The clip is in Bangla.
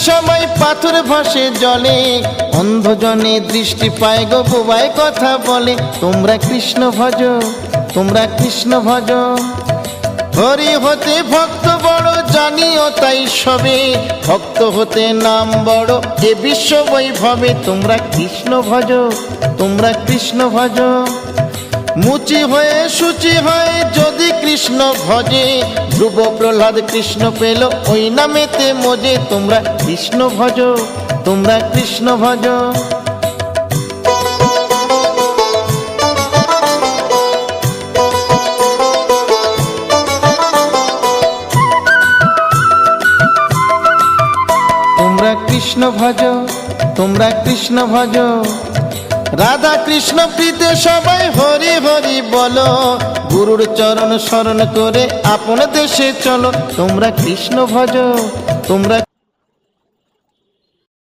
সবাই পাথর ভাসে জলে, অন্ধজনে দৃষ্টি পায় গো বোবায় কথা বলে। তোমরা কৃষ্ণ ভজ, তোমরা কৃষ্ণ ভজ। হরি হতে ভক্ত বড় জানিও তাই সবে, ভক্ত হতে নাম বড় এ বিশ্ব বৈভবে। তোমরা কৃষ্ণ ভজ, তোমরা কৃষ্ণ ভজ। মুচি হয়ে সূচি হয় যদি কৃষ্ণ ভজে, ধ্রুব প্রহ্লাদ কৃষ্ণ পেল ওই নামেতে মজে। তোমরা কৃষ্ণ ভজ, তোমরা কৃষ্ণ ভজ। তোমরা কৃষ্ণ ভজ, তোমরা কৃষ্ণ ভজ। রাধা কৃষ্ণ প্রীতে সবাই হরি হরি বলো, গুরুর চরণ শরণ করে আপন দেশে চলো। তোমরা কৃষ্ণ ভজ, তোমরা